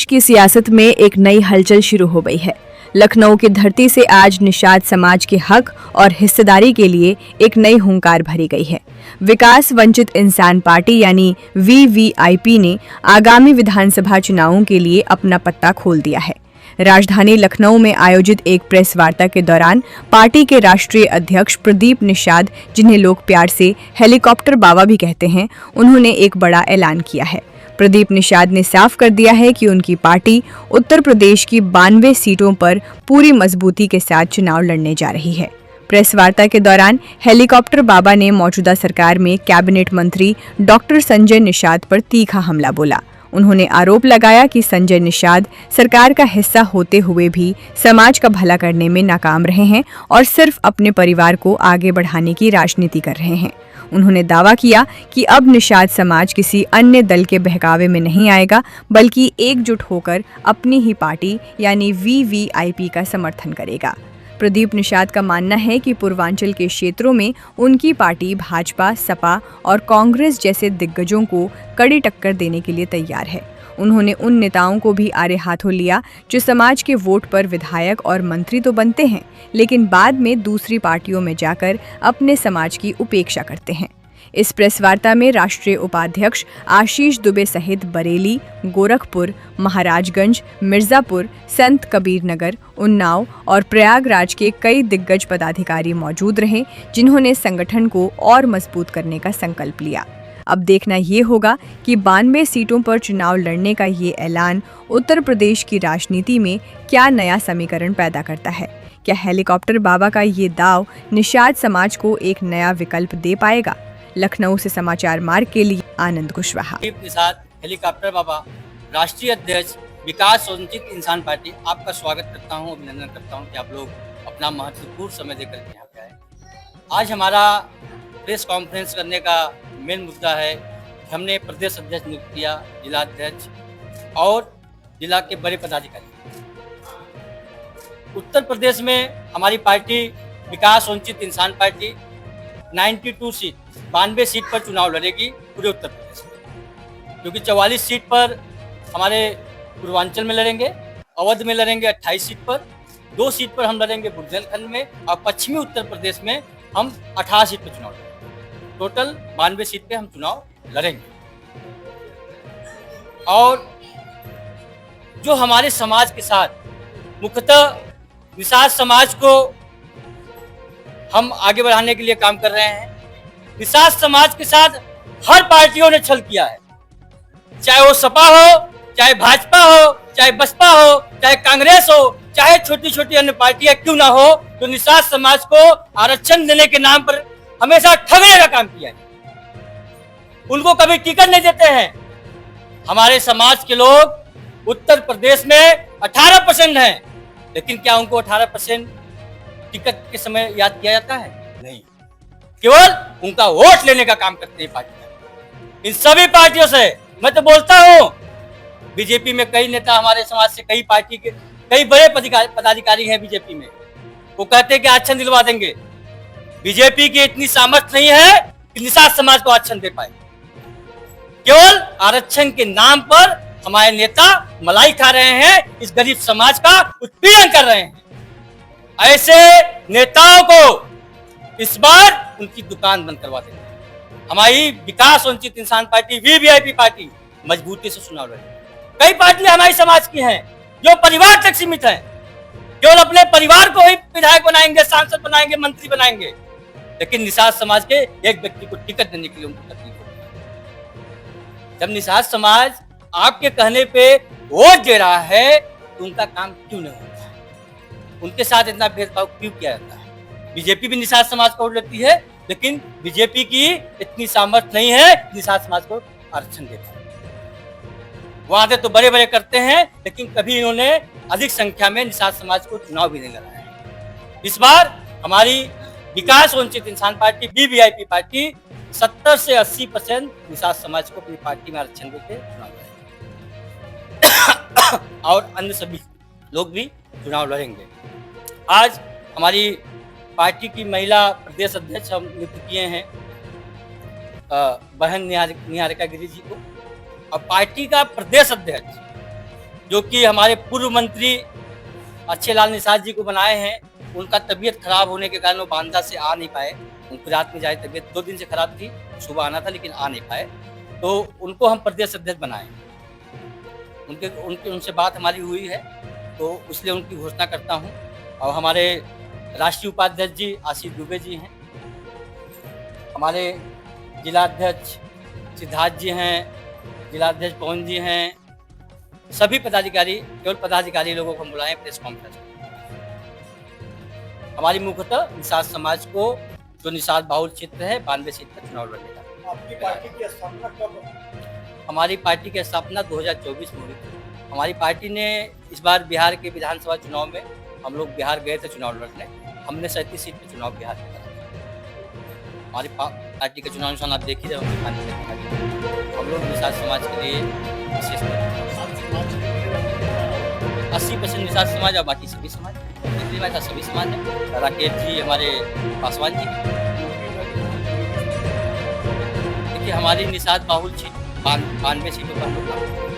प्रदेश की सियासत में एक नई हलचल शुरू हो गई है। लखनऊ की धरती से आज निषाद समाज के हक और हिस्सेदारी के लिए एक नई हुंकार भरी गई है। विकास वंचित इंसान पार्टी यानी वीवीआईपी ने आगामी विधानसभा चुनावों के लिए अपना पत्ता खोल दिया है। राजधानी लखनऊ में आयोजित एक प्रेस वार्ता के दौरान पार्टी के राष्ट्रीय अध्यक्ष प्रदीप निषाद, जिन्हें लोग प्यार से हेलीकॉप्टर बाबा भी कहते हैं, उन्होंने एक बड़ा ऐलान किया है। प्रदीप निषाद ने साफ कर दिया है कि उनकी पार्टी उत्तर प्रदेश की 92 सीटों पर पूरी मजबूती के साथ चुनाव लड़ने जा रही है। प्रेस वार्ता के दौरान हेलीकॉप्टर बाबा ने मौजूदा सरकार में कैबिनेट मंत्री डॉक्टर संजय निषाद पर तीखा हमला बोला। उन्होंने आरोप लगाया कि संजय निषाद सरकार का हिस्सा होते हुए भी समाज का भला करने में नाकाम रहे हैं और सिर्फ अपने परिवार को आगे बढ़ाने की राजनीति कर रहे हैं। उन्होंने दावा किया कि अब निषाद समाज किसी अन्य दल के बहकावे में नहीं आएगा, बल्कि एकजुट होकर अपनी ही पार्टी यानी वीवीआईपी का समर्थन करेगा। प्रदीप निषाद का मानना है कि पूर्वांचल के क्षेत्रों में उनकी पार्टी भाजपा, सपा और कांग्रेस जैसे दिग्गजों को कड़ी टक्कर देने के लिए तैयार है। उन्होंने उन नेताओं को भी आड़े हाथों लिया जो समाज के वोट पर विधायक और मंत्री तो बनते हैं, लेकिन बाद में दूसरी पार्टियों में जाकर अपने समाज की उपेक्षा करते हैं। इस प्रेस वार्ता में राष्ट्रीय उपाध्यक्ष आशीष दुबे सहित बरेली, गोरखपुर, महाराजगंज, मिर्जापुर, संत कबीर नगर, उन्नाव और प्रयागराज के कई दिग्गज पदाधिकारी मौजूद रहे, जिन्होंने संगठन को और मजबूत करने का संकल्प लिया। अब देखना ये होगा कि 92 सीटों पर चुनाव लड़ने का ये ऐलान उत्तर प्रदेश की राजनीति में क्या नया समीकरण पैदा करता है। क्या हेलीकॉप्टर बाबा का ये दाव निषाद समाज को एक नया विकल्प दे पाएगा? लखनऊ से समाचार मार्ग के लिए आनंद कुशवाहा। निषाद, हेलीकॉप्टर बाबा, राष्ट्रीय अध्यक्ष, विकास वंचित इंसान पार्टी, आपका स्वागत करता हूं, अभिनंदन करता हूं कि आप लोग अपना महत्वपूर्ण समय देकर के यहाँ पे आए। आज हमारा प्रेस कॉन्फ्रेंस करने का मेन मुद्दा है कि हमने प्रदेश अध्यक्ष नियुक्त किया, जिला अध्यक्ष और जिला के बड़े पदाधिकारी। उत्तर प्रदेश में हमारी पार्टी विकास वंचित इंसान पार्टी 92 सीट पर चुनाव लड़ेगी पूरे उत्तर प्रदेश में, क्योंकि 44 सीट पर हमारे पूर्वांचल में लड़ेंगे, अवध में लड़ेंगे 28 सीट पर, 2 सीट पर हम लड़ेंगे बुंदेलखंड में और पश्चिमी उत्तर प्रदेश में हम 18 सीट पर चुनाव लड़ेंगे। टोटल 92 सीट पे हम चुनाव लड़ेंगे। और जो हमारे समाज के साथ मुख्यतः निषाद समाज को हम आगे बढ़ाने के लिए काम कर रहे हैं। निषाद समाज के साथ हर पार्टियों ने छल किया है, चाहे वो सपा हो, चाहे भाजपा हो, चाहे बसपा हो, चाहे कांग्रेस हो, चाहे छोटी छोटी अन्य पार्टियां क्यों ना हो, तो निषाद समाज को आरक्षण देने के नाम पर हमेशा ठगने का काम किया है। उनको कभी टिकट नहीं देते हैं। हमारे समाज के लोग उत्तर प्रदेश में 18% हैं, लेकिन क्या उनको 18% टिकट के समय याद किया जाता है? नहीं, केवल उनका वोट लेने का काम करते हैं पार्टी। इन सभी पार्टियों से मैं तो बोलता हूं, बीजेपी में कई नेता हमारे समाज से, कई पार्टी के कई बड़े पदाधिकारी हैं बीजेपी में, वो कहते हैं कि आरक्षण दिलवा देंगे। बीजेपी की इतनी सामर्थ्य नहीं है कि निषाद समाज को आरक्षण दे पाए। केवल आरक्षण के नाम पर हमारे नेता मलाई खा रहे हैं, इस गरीब समाज का उत्पीड़न कर रहे हैं। ऐसे नेताओं को इस बार उनकी दुकान बंद करवा देंगे। हमारी विकास वंचित इंसान पार्टी वीवीआईपी पार्टी मजबूती से चुनाव लड़ेगी। कई पार्टियां हमारे समाज की हैं जो परिवार तक सीमित हैं, केवल अपने परिवार को ही विधायक बनाएंगे, सांसद बनाएंगे, मंत्री बनाएंगे, लेकिन निषाद समाज के एक व्यक्ति को टिकट देने के लिए उनको तकलीफ होगी। जब निषाद समाज आपके कहने पे वोट दे रहा है तो उनका काम क्यों नहीं होता है? उनके साथ इतना भेदभाव क्यों किया जाता है? बीजेपी भी निषाद समाज को वोट देती है, लेकिन बीजेपी की इतनी सामर्थ्य नहीं है निषाद समाज को आरक्षण दे पाए। वादे तो बड़े बड़े करते हैं, लेकिन कभी इन्होंने अधिक संख्या में निषाद समाज को चुनाव भी नहीं लड़ा है। इस बार हमारी विकास वंचित इंसान पार्टी वीवीआईपी पार्टी 70 से 80% निषाद समाज को अपनी पार्टी में आरक्षण देकर चुनाव लड़ेगी और अन्य सभी लोग भी चुनाव लड़ेंगे। आज हमारी पार्टी की महिला प्रदेश अध्यक्ष हम नियुक्त किए हैं बहन निहारिका गिरी जी को, और पार्टी का प्रदेश अध्यक्ष जो कि हमारे पूर्व मंत्री अच्छे लाल निषाद जी को बनाए हैं। उनका तबीयत खराब होने के कारण वो बांदा से आ नहीं पाए। उनकी रात में जाए तबीयत 2 दिन से खराब थी, सुबह आना था लेकिन आ नहीं पाए, तो उनको हम प्रदेश अध्यक्ष बनाए। उनसे बात हमारी हुई है, तो इसलिए उनकी घोषणा करता हूँ। और हमारे राष्ट्रीय उपाध्यक्ष जी आशीष दुबे जी हैं, हमारे जिलाध्यक्ष सिद्धार्थ जी हैं, जिलाध्यक्ष पवन जी हैं, सभी पदाधिकारी, केवल पदाधिकारी लोगों को बुलाएं प्रेस कॉन्फ्रेंस। हमारी मुख्यतः निषाद समाज को, जो निषाद बाहुल क्षेत्र है, 92 सीट पर चुनाव लड़ने का। आपकी पार्टी की स्थापना कब? हमारी पार्टी की स्थापना 2024 में हुई थी। हमारी पार्टी ने इस बार बिहार के विधानसभा चुनाव में, हम लोग बिहार गए थे चुनाव लड़ने, हमने 37 सीट पर चुनाव बिहार में लड़ा। हमारी पार्टी का चुनाव निशान आप देख ही रहे होंगे। हम लोग निषाद समाज के लिए विशेष 80% निषाद समाज और बाकी सभी समाज, सभी समाज है। राकेश जी, हमारे पासवान जी, देखिए हमारी निषाद बाहुल 92 सीटों पर हम लोग